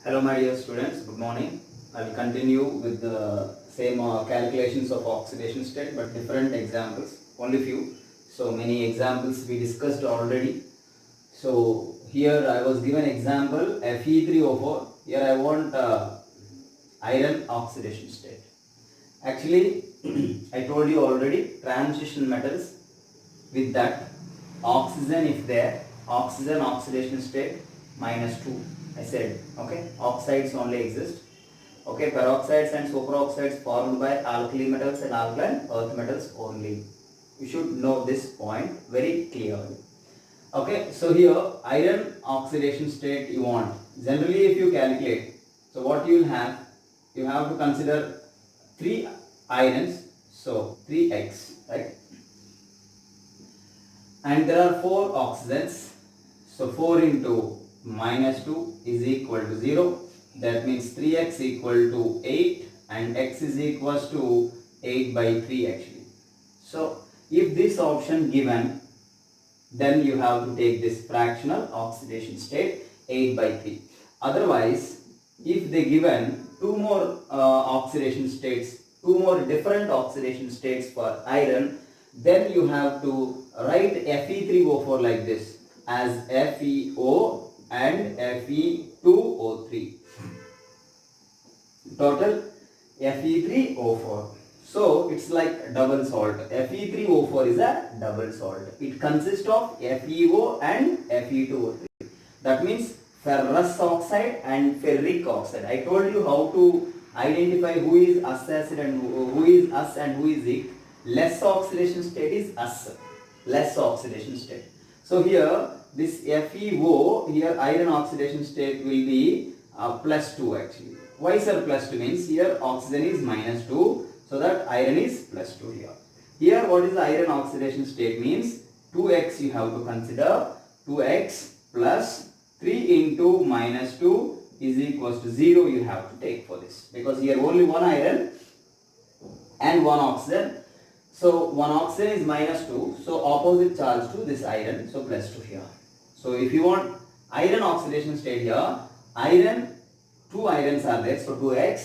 Hello my dear students, good morning. I will continue with the same calculations of oxidation state but different examples, only few. So many examples we discussed already. So here I was given example Fe3O4. Here I want iron oxidation state. Actually I told you already, transition metals with that oxygen, if there, oxygen oxidation state -2. I said, okay, oxides only exist. Okay, peroxides and superoxides formed by alkali metals and alkaline earth metals only. You should know this point very clearly. Okay, so here iron oxidation state you want. Generally, if you calculate, so what you will have, you have to consider 3 irons, so 3x, right? And there are 4 oxygens, so 4 into -2 is equal to 0. That means 3x equal to 8 and x is equals to 8 by 3 actually. So if this option given, then you have to take this fractional oxidation state 8 by 3. Otherwise, if they given 2 more oxidation states, 2 more different oxidation states for iron, then you have to write Fe3O4 like this as FeO and Fe2O3. Total Fe3O4. So it's like double salt. Fe3O4 is a double salt. It consists of FeO and Fe2O3. That means ferrous oxide and ferric oxide. I told you how to identify who is acid and who is us and who is it. Less oxidation state is us. Less oxidation state. So here this FeO, here iron oxidation state will be +2 actually. Why sir +2 means here oxygen is -2, so that iron is +2 here. Here what is the iron oxidation state means 2x you have to consider. 2x plus 3 into -2 is equals to 0 you have to take for this, because here only one iron and one oxygen. So one oxygen is -2, so opposite charge to this iron, so +2 here. So if you want iron oxidation state here, iron, 2 irons are there, so 2x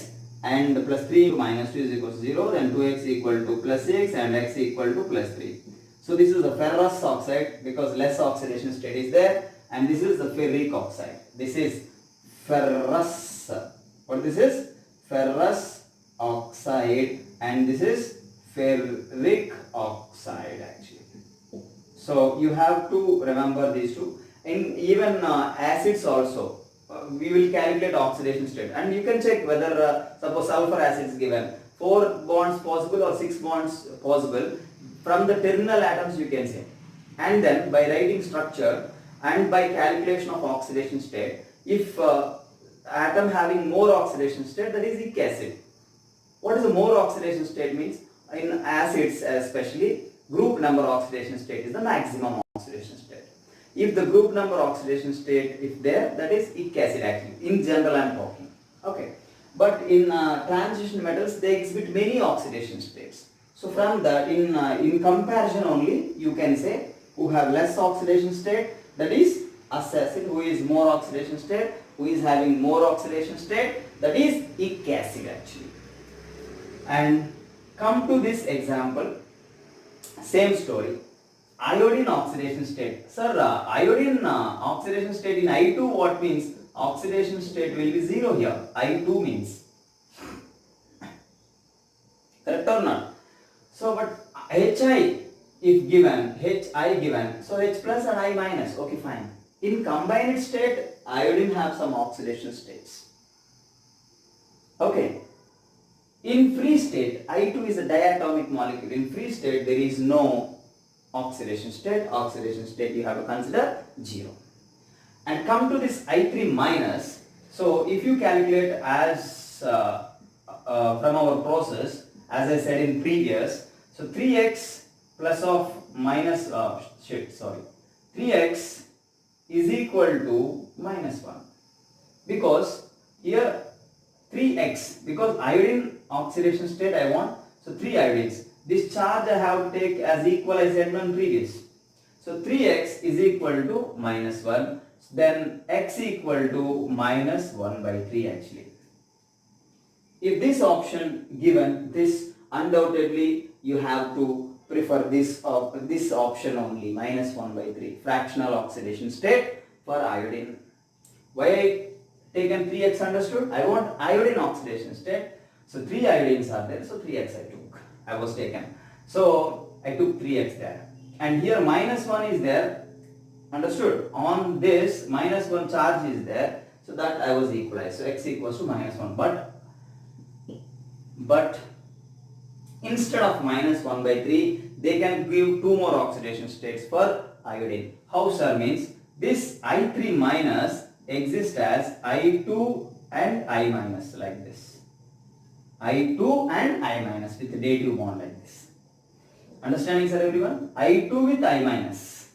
and +3 into -2 is equal to 0, then 2x equal to +6 and x equal to +3. So this is the ferrous oxide because less oxidation state is there, and this is the ferric oxide. This is ferrous. What this is? Ferrous oxide, and this is ferric oxide actually. So you have to remember these two. In even acids also, we will calculate oxidation state, and you can check whether suppose sulfur acid is given 4 bonds possible or 6 bonds possible. From the terminal atoms you can say, and then by writing structure and by calculation of oxidation state, if atom having more oxidation state, that is weak acid. What is the more oxidation state means? In acids especially, group number oxidation state is the maximum oxidation state. If the group number oxidation state if there, that is weak acid actually. In general I am talking. Okay. But in transition metals they exhibit many oxidation states. So from that, in comparison only you can say who have less oxidation state, that is acid. Who is more oxidation state, who is having more oxidation state, that is weak acid actually. And come to this example, same story. Iodine oxidation state. Sir, iodine oxidation state in I2 what means? Oxidation state will be 0 here. I2 means. Correct or not? So, but Hi if given, Hi given, so H plus and I minus. Okay, fine. In combined state, iodine have some oxidation states. Okay. In free state, I2 is a diatomic molecule. In free state, there is no oxidation state. Oxidation state you have to consider 0. And come to this I3 minus. So if you calculate as from our process, as I said in previous, so 3x plus of minus 3x is equal to -1, because here 3x, because iodine oxidation state I want, so 3 iodines. This charge I have to take as equal as I said on previous. So 3x is equal to -1. then x equal to minus 1 by 3 actually. If this option given, this undoubtedly you have to prefer this option only, minus 1 by 3, fractional oxidation state for iodine. Why I taken 3x understood? I want iodine oxidation state. So 3 iodines are there, so 3x I was taken. So I took 3x there. And here minus 1 is there, understood? On this minus 1 charge is there, so that I was equalized. So x equals to minus 1. But instead of minus 1 by 3, they can give 2 more oxidation states for iodine. How, sir? Means this I3 minus exists as I2 and I minus like this. I2 and I minus with dative bond like this. Understanding, sir, everyone? I2 with I minus.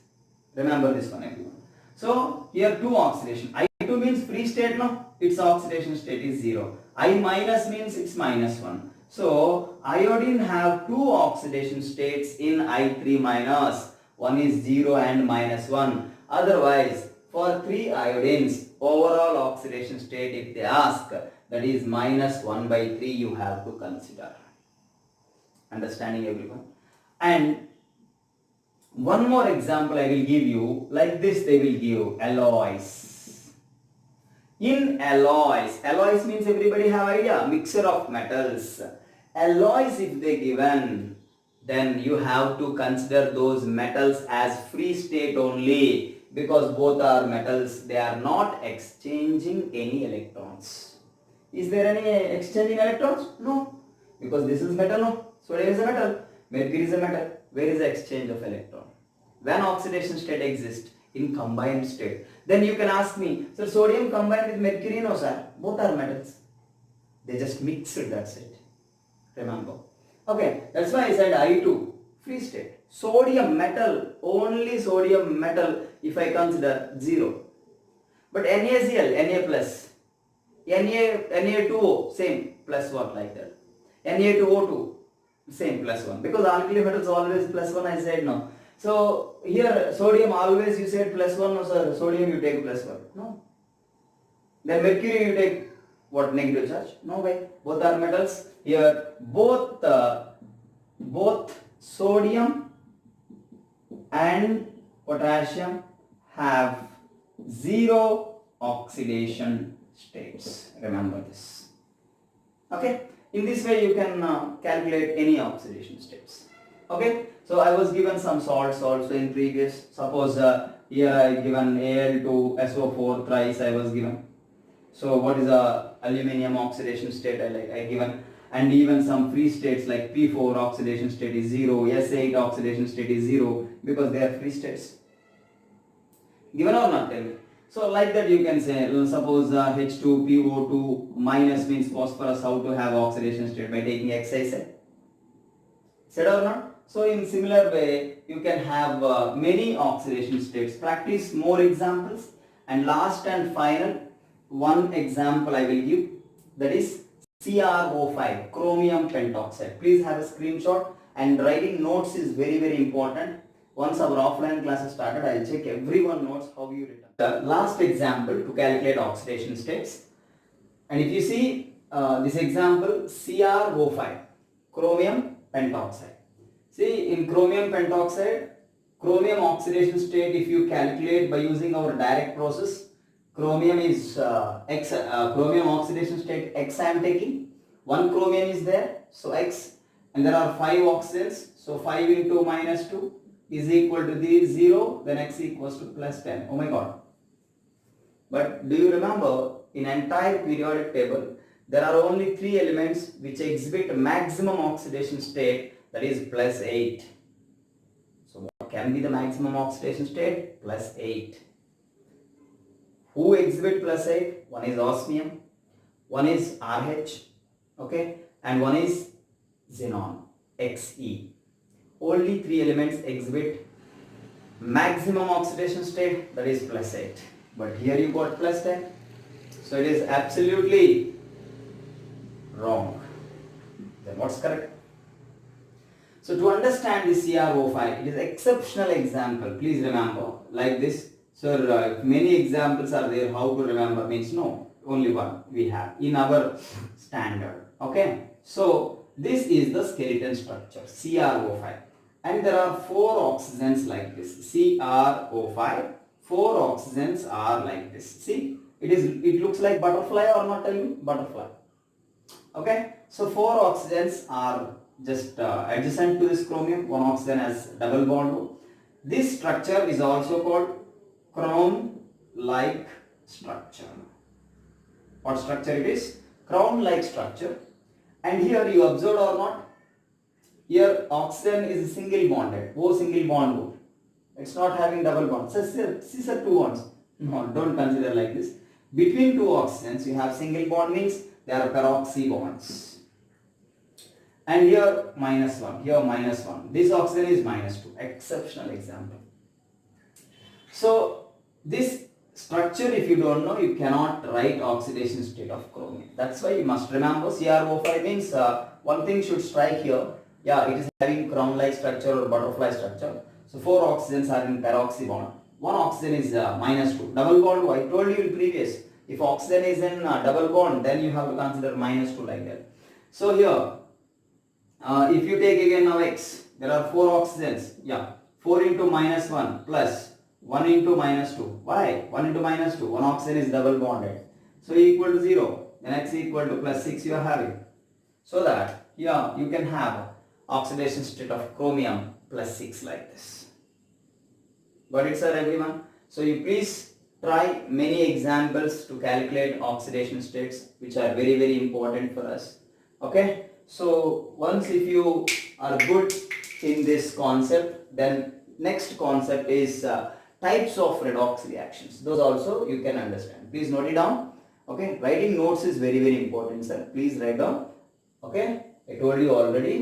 Remember this one, everyone. So here 2 oxidation. I2 means free state, no? Its oxidation state is 0. I minus means it's minus 1. So iodine have 2 oxidation states in I3 minus. One is 0 and minus 1. Otherwise, for 3 iodines, overall oxidation state if they ask, that is minus 1 by 3 you have to consider. Understanding, everyone? And one more example I will give you, like this they will give alloys. In alloys means everybody have idea, mixture of metals. Alloys if they given, then you have to consider those metals as free state only, because both are metals, they are not exchanging any electrons. Is there any exchanging electrons? No, because this is metal, no. Sodium is a metal, mercury is a metal. Where is the exchange of electron? When oxidation state exists in combined state, then you can ask me, sir, sodium combined with mercury? No, sir, both are metals. They just mixed, that's it. Remember. Okay, that's why I said I2, free state. Sodium metal, only sodium metal if I consider 0. But NaCl, Na plus, Na2O, same, plus 1 like that. Na2O2, same, plus 1. Because alkali metals always plus 1, I said no. So here sodium always you said plus 1, no sir, sodium you take plus 1. No. Then mercury you take what, negative charge? No way. Both are metals. Here both sodium and potassium have 0 oxidation states. Remember this. Okay. In this way you can calculate any oxidation states. Okay. So I was given some salts also in previous. Suppose here I given Al2SO4 thrice I was given. So what is the aluminium oxidation state I given, and even some free states like P4 oxidation state is 0, S8 oxidation state is 0, because they are free states. Given or not, tell me. So like that you can say, suppose H2PO2 minus means phosphorus, how to have oxidation state by taking X I said. Said or not? So in similar way you can have many oxidation states. Practice more examples, and last and final one example I will give, that is CrO5, chromium pentoxide. Please have a screenshot, and writing notes is very, very important. Once our offline classes started, I will check everyone notes how you written. The last example to calculate oxidation states, and if you see this example, CrO5, chromium pentoxide. See, in chromium pentoxide, chromium oxidation state if you calculate by using our direct process, chromium is chromium oxidation state X I am taking. One chromium is there, so X, and there are 5 oxidants, so 5 into minus 2 is equal to the 0, then X equals to plus 10. Oh my god. But do you remember, in entire periodic table, there are only 3 elements which exhibit maximum oxidation state, that is plus 8. So what can be the maximum oxidation state? Plus 8. Who exhibit plus 8? One is osmium, one is RH, okay, and one is xenon, Xe. Only 3 elements exhibit maximum oxidation state, that is plus 8. But here you got plus 10. So it is absolutely wrong. Then what's correct? So to understand the CrO5, it is exceptional example. Please remember, like this, So many examples are there, how to remember means no, only one we have in our standard. Okay, so this is the skeleton structure CrO5, and there are 4 oxygens like this CrO5. 4 oxygens are like this. See, it looks like butterfly or not? Tell me, butterfly. Okay, so 4 oxygens are just adjacent to this chromium. 1 oxygen has double bond. This structure is also called crown-like structure. What structure it is? Crown-like structure. And here you observed or not? Here oxygen is single bonded. O single bond O. It's not having double bonds. So these are 2 bonds. No, don't consider like this. Between 2 oxygens you have single bond, means there are peroxy bonds. And here -1, here -1. This oxygen is -2. Exceptional example. So this structure, if you don't know, you cannot write oxidation state of chromium. That's why you must remember CrO5 means one thing should strike here. Yeah, it is having crown-like structure or butterfly structure. So 4 oxygens are in peroxy bond. 1 oxygen is -2. Double bond, I told you in previous. If oxygen is in double bond, then you have to consider -2 like that. So here, if you take again now X, there are 4 oxygens. Yeah, 4 into -1 plus 1 into -2. Why? 1 into -2. 1 oxygen is double bonded. So equal to 0. Then X equal to +6 you are having. So that here you can have oxidation state of chromium +6 like this. Got it, sir, everyone? So you please try many examples to calculate oxidation states, which are very, very important for us. Okay? So once if you are good in this concept, then next concept is types of redox reactions. Those also you can understand. Please note it down. Okay? Writing notes is very, very important, sir. Please write down. Okay? I told you already.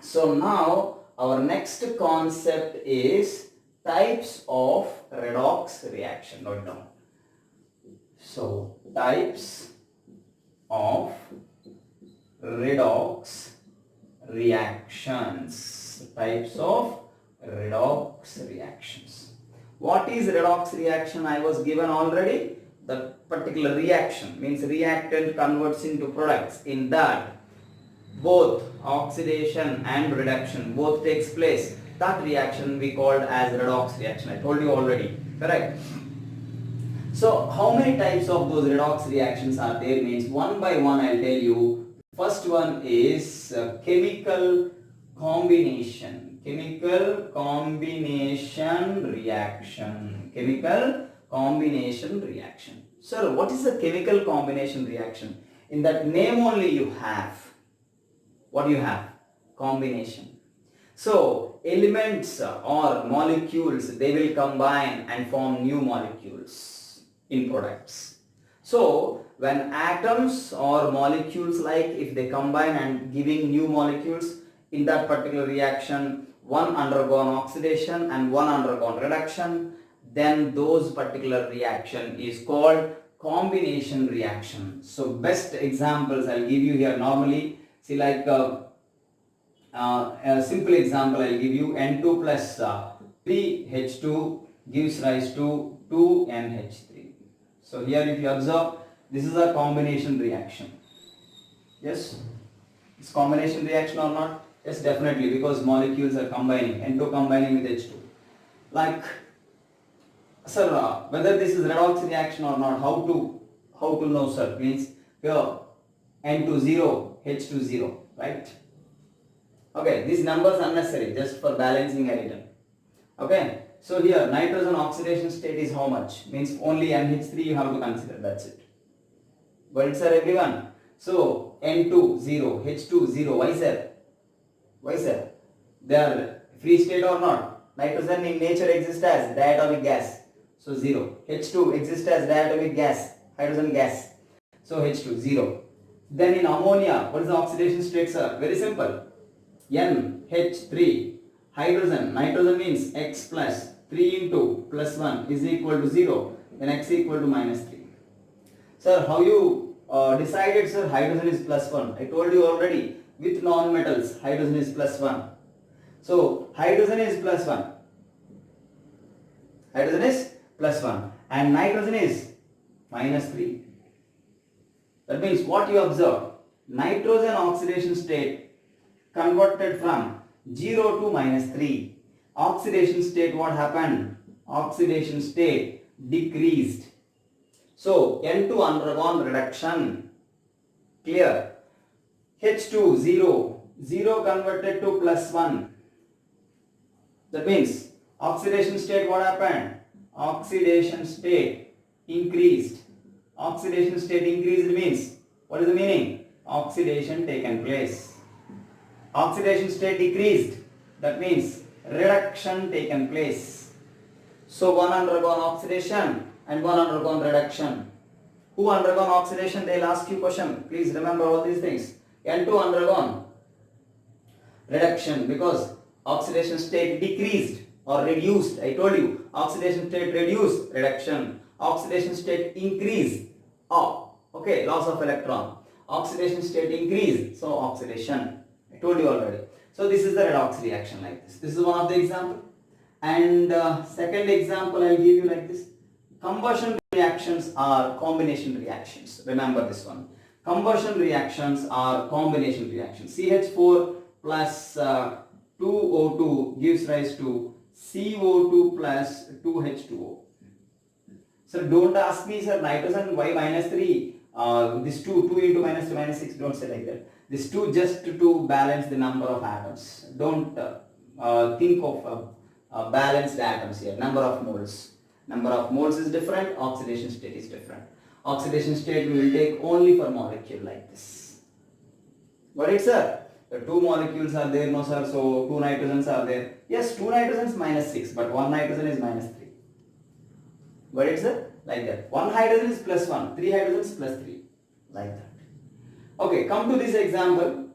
So now our next concept is types of redox reaction. Note down. So types of redox reactions. Types of redox reactions. What is redox reaction? I was given already. The particular reaction means reactant converts into products. In that both oxidation and reduction both takes place. That reaction we called as redox reaction. I told you already. Correct? So how many types of those redox reactions are there means one by one I'll tell you. First one is chemical combination. Chemical combination reaction. Chemical combination reaction. Sir, what is a chemical combination reaction? In that name only you have. What do you have? Combination. So elements or molecules, they will combine and form new molecules in products. So when atoms or molecules, like if they combine and giving new molecules, in that particular reaction, one undergone oxidation and one undergone reduction, then those particular reaction is called combination reaction. So best examples I'll give you here. Normally, see, like a simple example I'll give you. N2 plus 3H2 gives rise to 2NH3. So here if you observe, this is a combination reaction. Yes? It's combination reaction or not? Yes, definitely, because molecules are combining, N2 combining with H2. Like, sir, whether this is redox reaction or not, how to know, sir? Means here N2 0, H2 0, right? Okay, these numbers unnecessary, just for balancing I written. Okay, so here nitrogen oxidation state is how much? Means only NH3 you have to consider, that's it. Got it, sir, everyone? So N2 0, H2 0, why sir? Why sir? They are free state or not? Nitrogen in nature exists as diatomic gas, so 0. H2 exists as diatomic gas, hydrogen gas, so H2 0. Then in ammonia, what is the oxidation state, sir? Very simple. NH3, hydrogen, nitrogen means X plus 3 into plus 1 is equal to 0, then X equal to -3. Sir, how you decided, sir, hydrogen is plus 1? I told you already, with non-metals, hydrogen is plus 1. So, hydrogen is plus 1. Hydrogen is plus 1 and nitrogen is minus 3. That means what you observe, nitrogen oxidation state converted from 0 to minus 3. Oxidation state, what happened? Oxidation state decreased. So N2 undergone reduction. Clear? H2 0. 0 converted to plus 1. That means oxidation state, what happened? Oxidation state increased. Oxidation state increased means, what is the meaning? Oxidation taken place. Oxidation state decreased. That means reduction taken place. So one undergone oxidation and one undergone reduction. Who undergone oxidation? They'll ask you question. Please remember all these things. N2 undergone reduction because oxidation state decreased or reduced. I told you oxidation state reduced, reduction. Oxidation state increase, okay, loss of electron. Oxidation state increase, so oxidation. I told you already. So this is the redox reaction like this. This is one of the example. And second example I will give you like this. Combustion reactions are combination reactions. Remember this one. Combustion reactions are combination reactions. CH4 plus 2O2 gives rise to CO2 plus 2H2O. So don't ask me, sir, nitrogen why minus 3? This 2 into minus 2 minus 6, don't say like that. This 2 just to balance the number of atoms. Don't think of balanced atoms here. Number of moles. Number of moles is different, oxidation state is different. Oxidation state we will take only for molecule like this. Got it, sir? The 2 molecules are there, no sir, so 2 nitrogens are there. Yes, 2 nitrogens minus 6, but 1 nitrogen is minus 3. Got it, sir? Like that. 1 hydrogen is plus 1, 3 hydrogens plus 3. Like that. Okay, come to this example.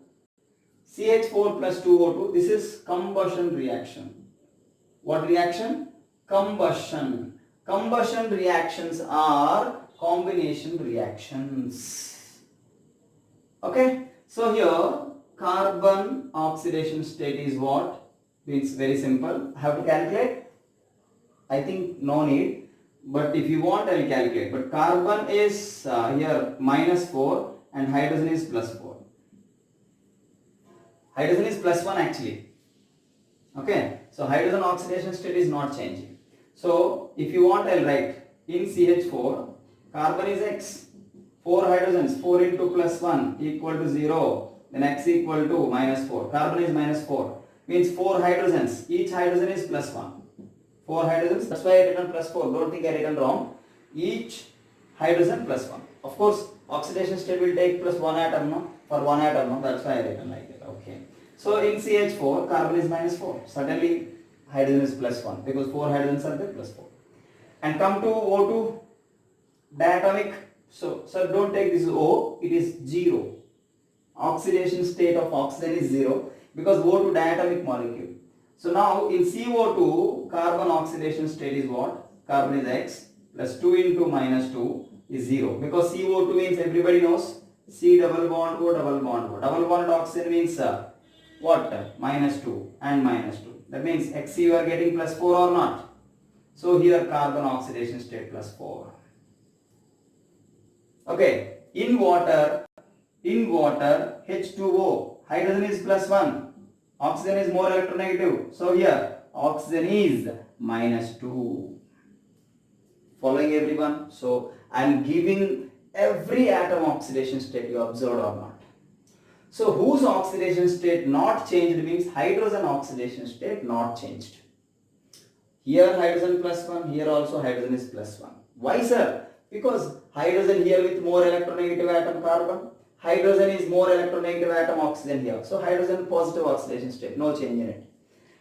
CH4 plus 2O2. This is combustion reaction. What reaction? Combustion. Combustion reactions are combination reactions. Okay. So here carbon oxidation state is what? It's very simple. Have to calculate? I think no need. But if you want, I will calculate. But carbon is here minus 4 and hydrogen is plus 4. Hydrogen is plus 1 actually. Okay. So hydrogen oxidation state is not changing. So if you want, I will write in CH4, carbon is X. 4 hydrogens, 4 into plus 1 equal to 0. Then X equal to minus 4. Carbon is minus 4. Means 4 hydrogens. Each hydrogen is plus 1. 4 hydrogens, that's why I written plus 4. Don't think I written wrong. Each hydrogen plus 1. Of course, oxidation state will take plus 1 atom, no? For 1 atom, no? That's why I written like that. Okay. So in CH4, carbon is minus 4. Suddenly, hydrogen is plus 1 because 4 hydrogens are there plus 4. And come to O2, diatomic. So, don't take this O, it is 0. Oxidation state of oxygen is 0 because O2 diatomic molecule. So now in CO2, carbon oxidation state is what? Carbon is X plus 2 into minus 2 is 0 because CO2 means everybody knows C double bond O double bond O. Double bond oxygen means what? Minus 2 and minus 2. That means X you are getting plus 4 or not. So here carbon oxidation state plus 4. Okay. In water H2O, hydrogen is plus 1. Oxygen is more electronegative. So here oxygen is minus 2. Following everyone? So I am giving every atom oxidation state you observed or not. So whose oxidation state not changed means hydrogen oxidation state not changed. Here hydrogen plus 1, here also hydrogen is plus 1. Why, sir? Because hydrogen here with more electronegative atom carbon. Hydrogen is more electronegative atom oxygen here. So hydrogen positive oxidation state, no change in it.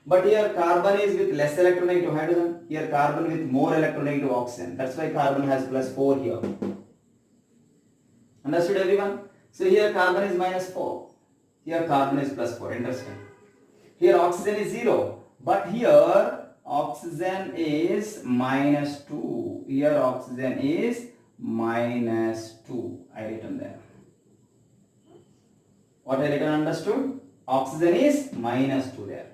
But here carbon is with less electronegative hydrogen. Here carbon with more electronegative oxygen. That's why carbon has plus 4 here. Understood everyone? So here carbon is minus 4. Here carbon is plus 4. Interesting. Here oxygen is 0. But here oxygen is minus 2. Here oxygen is minus 2. I written there. What I written understood? Oxygen is minus 2 there.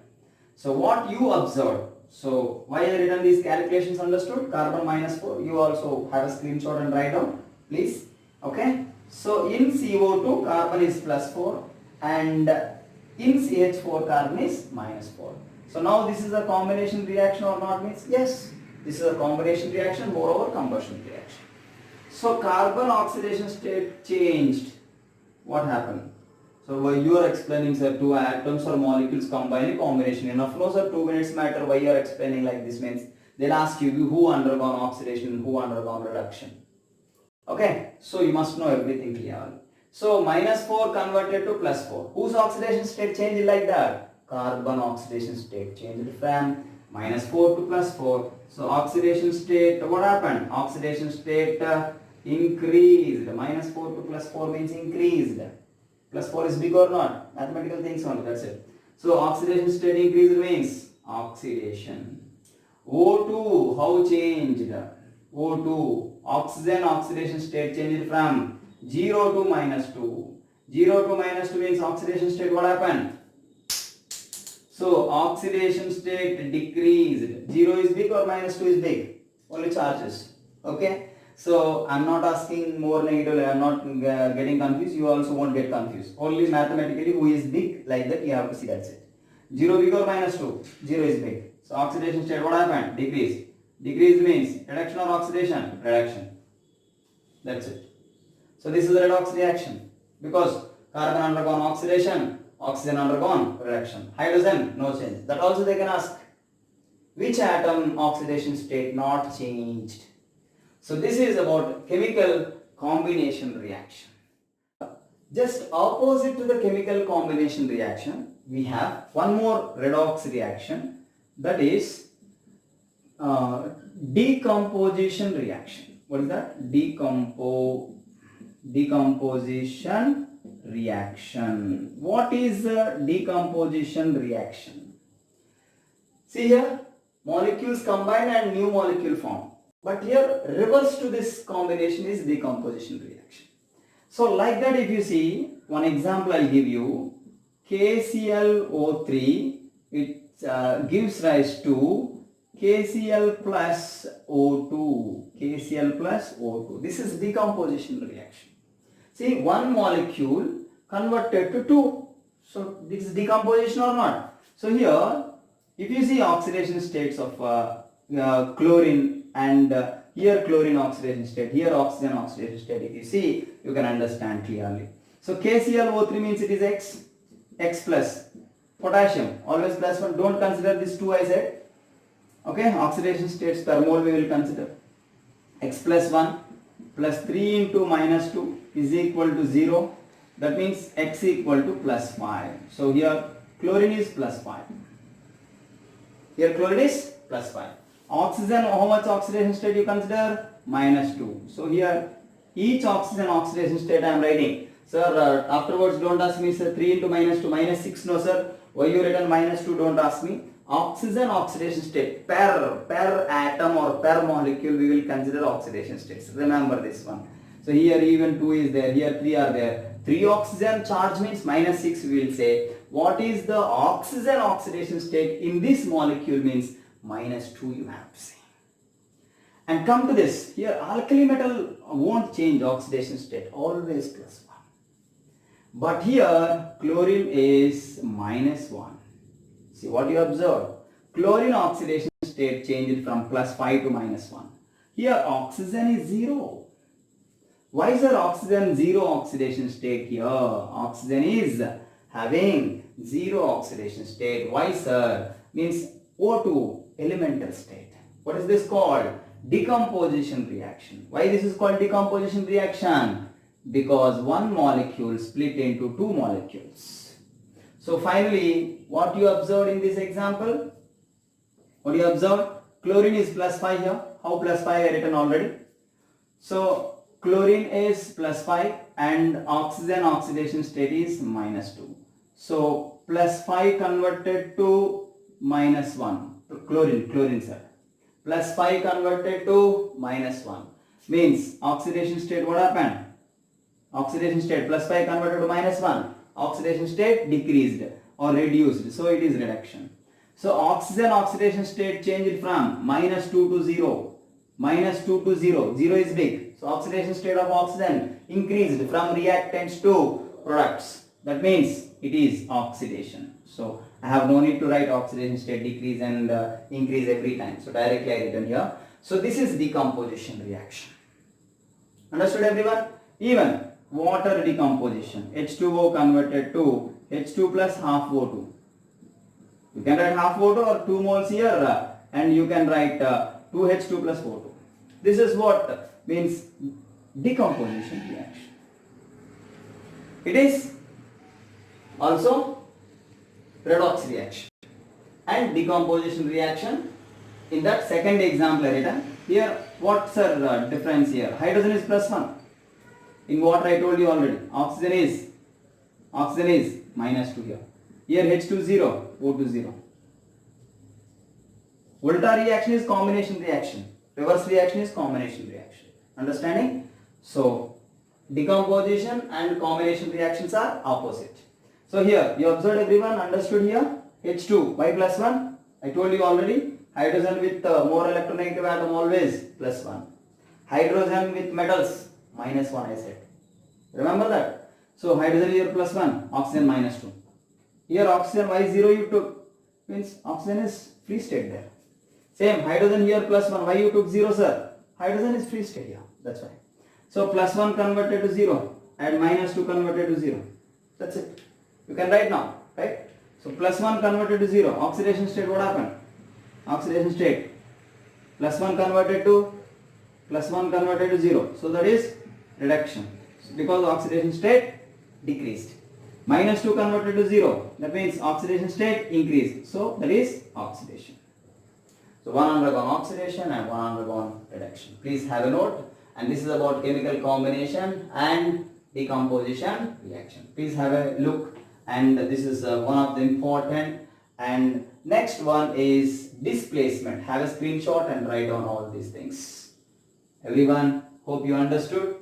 So what you observed? So why I written these calculations understood? Carbon minus 4. You also have a screenshot and write down, please. Okay. So in CO2 carbon is plus 4 and in CH4 carbon is minus 4. So now this is a combination reaction or not means? Yes. This is a combination reaction, moreover combustion reaction. So carbon oxidation state changed. What happened? So you are explaining, sir, two atoms or molecules combine combination. Enough, no sir, 2 minutes matter. Why you are explaining like this means? They'll ask you who undergone oxidation and who undergone reduction. Okay, so you must know everything clearly. So minus 4 converted to plus 4. Whose oxidation state changed like that? Carbon oxidation state changed from minus 4 to plus 4. So oxidation state, what happened? Oxidation state increased. Minus 4 to plus 4 means increased. Plus 4 is big or not? Mathematical things only, that's it. So oxidation state increased means oxidation. O2, how changed? O2, oxygen oxidation state changed from 0 to minus 2. 0 to minus 2 means oxidation state, what happened? So oxidation state decreased. 0 is big or minus 2 is big? Only charges. Okay. So I am not asking more negative, I am not getting confused, you also won't get confused. Only mathematically who is big, like that you have to see, that's it. 0 big or minus 2? 0 is big. So oxidation state, what happened? Decreased. Decreased means reduction or oxidation? Reduction. That's it. So this is a redox reaction. Because carbon undergone oxidation, oxygen undergone reduction. Hydrogen, no change. That also they can ask. Which atom oxidation state not changed? So this is about chemical combination reaction. Just opposite to the chemical combination reaction, we have one more redox reaction, that is decomposition reaction. What is that? Decomposition reaction. What is a decomposition reaction? See here, molecules combine and new molecule form. But here reverse to this combination is decomposition reaction. So like that, if you see one example I'll give you, KClO3, it gives rise to KCl plus O2. KCl plus O2. This is decomposition reaction. See, one molecule converted to 2. So this is decomposition or not? So here, if you see oxidation states of chlorine and here chlorine oxidation state, here oxygen oxidation state, if you see, you can understand clearly. So KClO3 means it is X plus. Potassium, always plus 1. Don't consider this 2 I said. Okay, oxidation states per mole we will consider. X plus 1 plus 3 into minus 2 is equal to 0. That means X equal to plus 5. So here chlorine is plus 5. Here chlorine is plus 5. Oxygen, how much oxidation state you consider? Minus 2. So here each oxygen oxidation state I am writing. Sir, afterwards don't ask me, sir, 3 into minus 2, minus 6. No sir. Why you written minus 2? Don't ask me. Oxygen oxidation state, per atom or per molecule we will consider oxidation states. Remember this one. So here even 2 is there, here 3 are there. 3 oxygen charge means minus 6 we will say. What is the oxygen oxidation state in this molecule means minus 2 you have to say. And come to this, here alkali metal won't change oxidation state, always plus 1. But here chlorine is minus 1. See what you observe. Chlorine oxidation state changed from plus 5 to minus 1. Here oxygen is 0. Why is there oxygen 0 oxidation state here? Oxygen is having 0 oxidation state. Why sir? Means O2 elemental state. What is this called? Decomposition reaction. Why this is called decomposition reaction? Because one molecule split into 2 molecules. So finally, what you observed in this example? What you observed? Chlorine is plus 5 here. How plus 5 I written already? So chlorine is plus 5 and oxygen oxidation state is minus 2. So plus 5 converted to minus 1. Chlorine sir. Plus 5 converted to minus 1. Means oxidation state what happened? Oxidation state plus 5 converted to minus 1. Oxidation state decreased or reduced. So it is reduction. So oxygen oxidation state changed from -2 to 0. -2 to 0. 0 is big. So oxidation state of oxygen increased from reactants to products. That means it is oxidation. So I have no need to write oxidation state decrease and increase every time. So directly I written here. So this is decomposition reaction. Understood everyone? Even water decomposition. H2O converted to H2 plus half O2. You can write half O2 or 2 moles here and you can write 2H2 plus O2. This is what means decomposition reaction. It is also redox reaction and decomposition reaction. In that second example written here, what's the difference here? Hydrogen is +1. In water I told you already. Oxygen is -2 here. Here H2 0, O2 0. Volta reaction is combination reaction. Reverse reaction is combination reaction. Understanding? So decomposition and combination reactions are opposite. So here you observed everyone, understood here. H2 why +1? I told you already. Hydrogen with more electronegative atom always +1. Hydrogen with metals -1 I said. Remember that? So hydrogen here +1, oxygen -2. Here oxygen why 0 you took? Means oxygen is free state there. Same hydrogen here +1, why you took 0 sir? Hydrogen is free state here, that's why. So +1 converted to 0 and -2 converted to 0. That's it. You can write now, right? So +1 converted to 0. Oxidation state what happened? Oxidation state +1 converted to 0. So that is reduction. Because oxidation state decreased. -2 converted to 0. That means oxidation state increased. So that is oxidation. So one undergone oxidation and one undergone reduction. Please have a note. And this is about chemical combination and decomposition reaction. Please have a look. And this is one of the important. And next one is displacement. Have a screenshot and write down all these things. Everyone, hope you understood.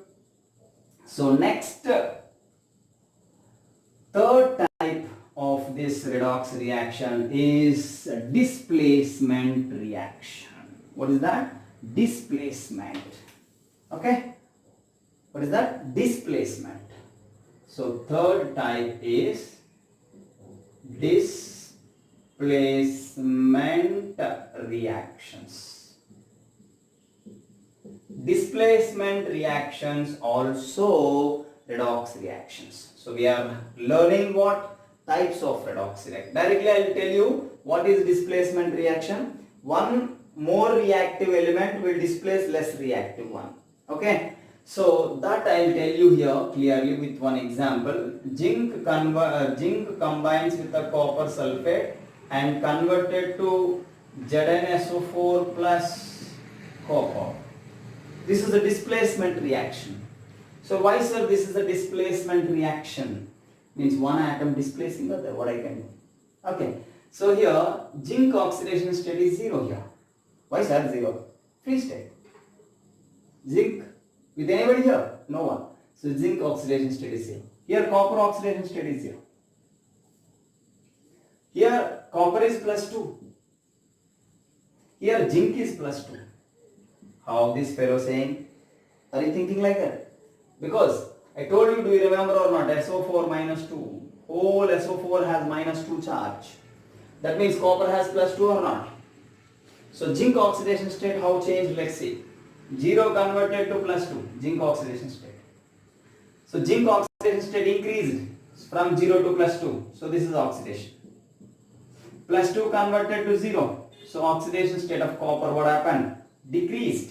So next, third type of this redox reaction is displacement reaction. What is that? Displacement. Okay. What is that? Displacement. So third type is displacement reactions. Displacement reactions also redox reactions. So we are learning what types of redox reaction. Directly I will tell you what is displacement reaction. One more reactive element will displace less reactive one. Okay. So that I will tell you here clearly with one example. Zinc combines with the copper sulfate and converted to ZnSO4 plus copper. This is a displacement reaction. So why sir this is a displacement reaction? Means one atom displacing the other. What I can do? Okay. So here zinc oxidation state is 0 here. Why sir 0? Free state. Zinc with anybody here? No one. So zinc oxidation state is 0. Here copper oxidation state is 0. Here copper is +2. Here zinc is +2. How this fellow saying? Are you thinking like that? Because I told you, do you remember or not? SO4 -2. Whole SO4 has -2 charge. That means copper has +2 or not? So zinc oxidation state how changed? Let's see. 0 converted to +2. Zinc oxidation state. So zinc oxidation state increased from 0 to +2. So this is oxidation. +2 converted to 0. So oxidation state of copper what happened? Decreased.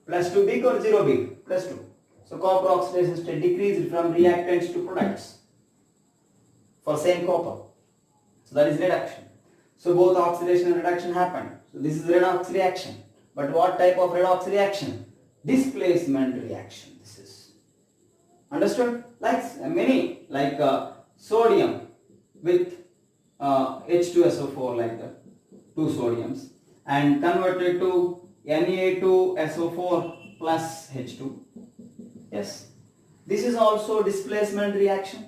+2 big or 0 big? +2. So copper oxidation state decreased from reactants to products for same copper. So that is reduction. So both oxidation and reduction happened. So this is redox reaction. But what type of redox reaction? Displacement reaction. This is understood? Like many, like sodium with H2SO4 like that, 2 sodiums, and converted to Na2SO4 plus H2. Yes, this is also displacement reaction.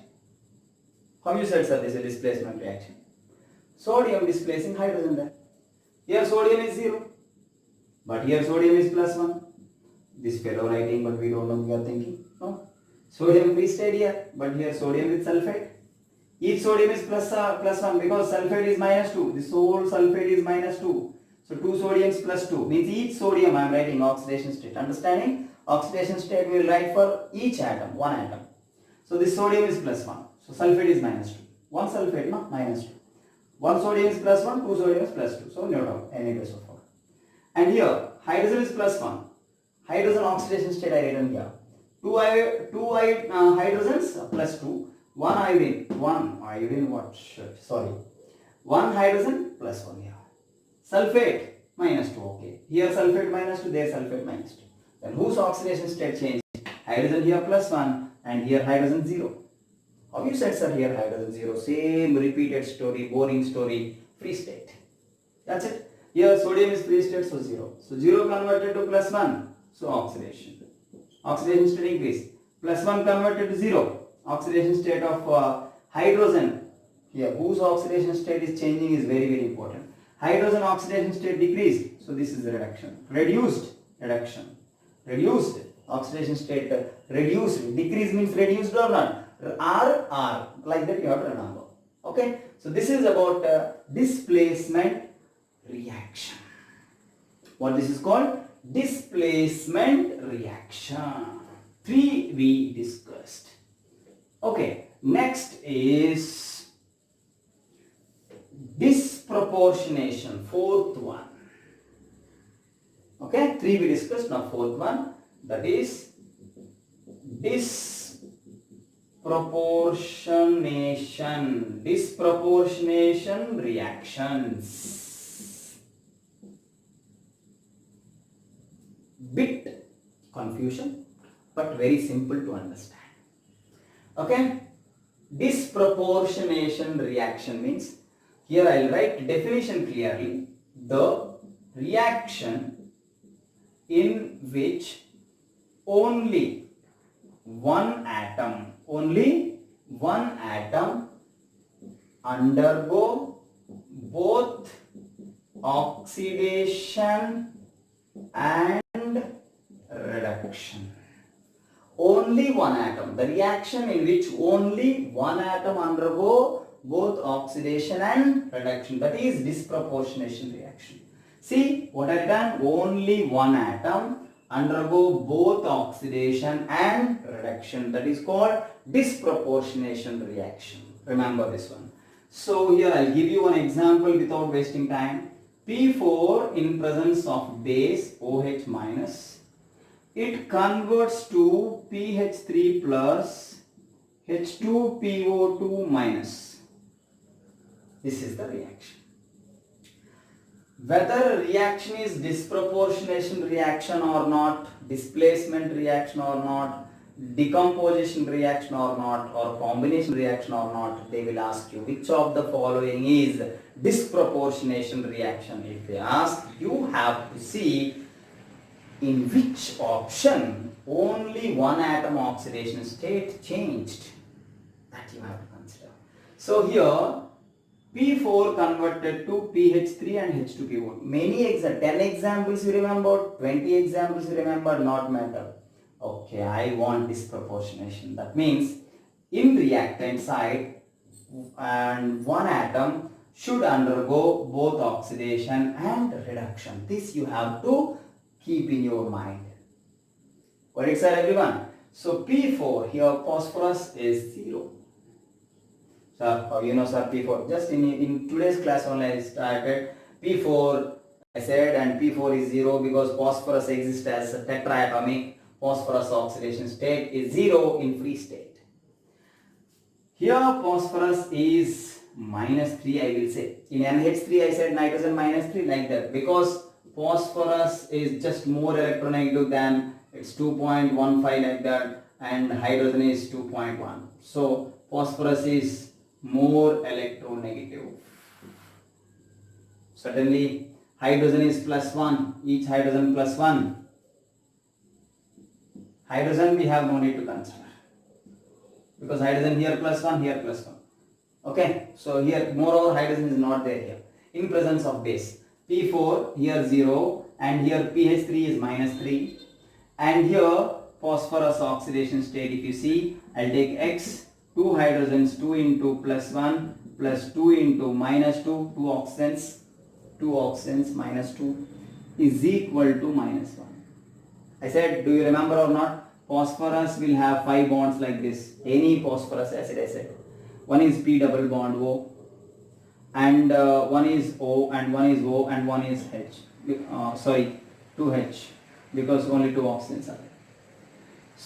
How you said sir this is a displacement reaction? Sodium displacing hydrogen there. Here sodium is 0. But here sodium is +1. This fellow writing, but we don't know, we are thinking. No. Sodium free state here, but here sodium with sulfate. Each sodium is +1 because sulfate is -2. This whole sulfate is -2. So 2 sodiums +2 means each sodium I am writing oxidation state. Understanding? Oxidation state we will write for each atom, one atom. So this sodium is +1. So sulfate is -2. One sulfate, no? -2. One sodium is +1, 2 sodium is +2. So neutral, Na2SO4. And here hydrogen is +1. Hydrogen oxidation state I written here. Two hydrogens +2. One hydrogen +1 here. Sulfate -2. Okay. Here sulfate -2, there sulfate -2. Then whose oxidation state changed? Hydrogen here +1 and here hydrogen 0. How you said, sir, here hydrogen 0? Same repeated story, boring story, free state. That's it. Here sodium is free state, so 0. So 0 converted to +1, so oxidation. Oxidation state increase. +1 converted to 0. Oxidation state of hydrogen. Here, whose oxidation state is changing is very, very important. Hydrogen oxidation state decreased, so this is the reduction. Reduced, reduction. Reduced, oxidation state reduced. Decrease means reduced or not. R, like that you have to remember. Okay, so this is about displacement reaction. What this is called? Displacement reaction. 3 we discussed. Okay, next is disproportionation, 4th one. Okay, 3 we discussed, now 4th one, that is disproportionation reactions. Bit confusion, but very simple to understand. Okay, disproportionation reaction means, here I will write definition clearly, the reaction in which only one atom undergo both oxidation and reduction. Only one atom. The reaction in which only one atom undergo both oxidation and reduction. That is disproportionation reaction. See what I have done? Only one atom undergo both oxidation and reduction. That is called disproportionation reaction. Remember this one. So here I will give you one example without wasting time. P4 in presence of base OH minus, it converts to PH3 plus H2PO2 minus. This is the reaction. Whether reaction is disproportionation reaction or not, displacement reaction or not, decomposition reaction or not, or combination reaction or not, they will ask you which of the following is disproportionation reaction. If they ask, you have to see in which option only one atom oxidation state changed. That you have to consider. So here P4 converted to PH3 and H2PO. Many 10 examples you remember, 20 examples you remember, not matter. Okay, I want disproportionation. That means in reactant side and one atom should undergo both oxidation and reduction. This you have to keep in your mind. Got it, sir, everyone? So P4 here phosphorus is 0. Sir, you know, sir, P4. Just in today's class only I started P4. I said, and P4 is 0 because phosphorus exists as a tetraatomic. Phosphorus oxidation state is 0 in free state. Here phosphorus is -3, I will say. In NH3 I said nitrogen -3, like that, because phosphorus is just more electronegative than, it's 2.15 like that, and hydrogen is 2.1. So phosphorus is more electronegative. Certainly hydrogen is +1, each hydrogen +1. Hydrogen we have no need to consider because hydrogen here +1, here +1. Okay, so here moreover hydrogen is not there here in presence of base. P4 here 0 and here pH3 is -3 and here phosphorus oxidation state, if you see, I'll take X, 2 hydrogens, 2 into +1 plus 2 into -2, 2 oxygens -2 is equal to -1. I said, do you remember or not? Phosphorus will have 5 bonds like this. Any phosphorus acid I said. One is P double bond O and one is O and one is O and one is H. 2H because only 2 oxygens are there.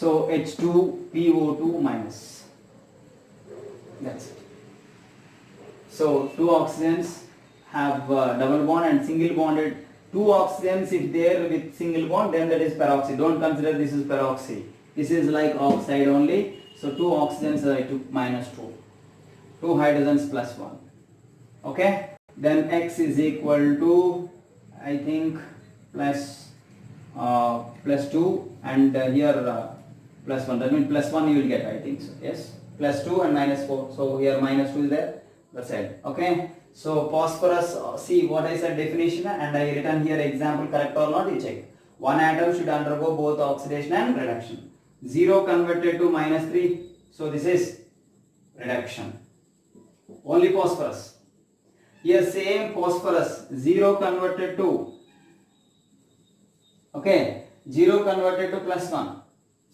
So H2PO2 minus. That's it. So 2 oxygens have double bond and single bonded. 2 oxygens if there with single bond, then that is peroxide. Don't consider this is peroxide. This is like oxide only. So 2 oxygens I took -2. 2 hydrogens +1. Okay. Then X is equal to, I think, plus 2 and here +1. That means +1 you will get, I think so. Yes. +2 and -4. So here -2 is there. That's it. Okay. So phosphorus, see what I said definition and I written here example, correct or not, you check. One atom should undergo both oxidation and reduction. 0 converted to -3. So this is reduction. Only phosphorus. Here same phosphorus, 0 converted to, okay, 0 converted to +1.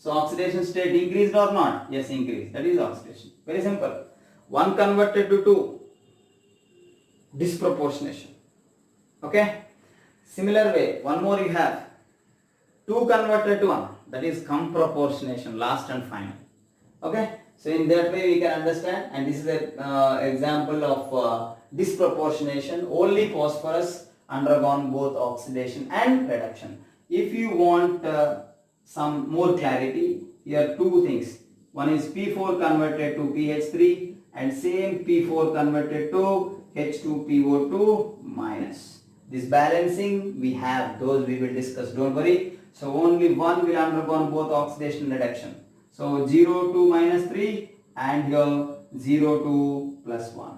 So oxidation state increased or not? Yes, increased. That is oxidation. Very simple. 1 converted to 2. Disproportionation. Okay. Similar way, one more you have. 2 converted to 1. That is comproportionation, last and final. Okay. So in that way we can understand, and this is an example of disproportionation. Only phosphorus undergone both oxidation and reduction. If you want some more clarity, here 2 things. One is P4 converted to pH3 and same P4 converted to H2PO2 minus. This balancing we have, those we will discuss, don't worry. So only one will undergo both oxidation and reduction. So 0 to -3 and here 0 to +1.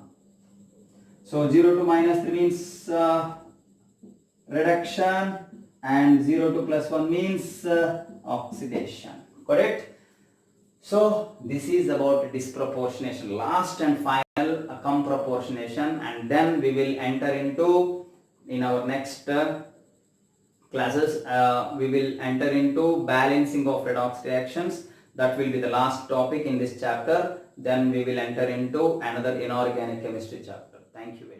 So 0 to -3 means reduction and 0 to +1 means oxidation. Correct? So this is about disproportionation, last and final comproportionation, and then we will enter into, in our next classes, we will enter into balancing of redox reactions. That will be the last topic in this chapter. Then we will enter into another inorganic chemistry chapter. Thank you very much.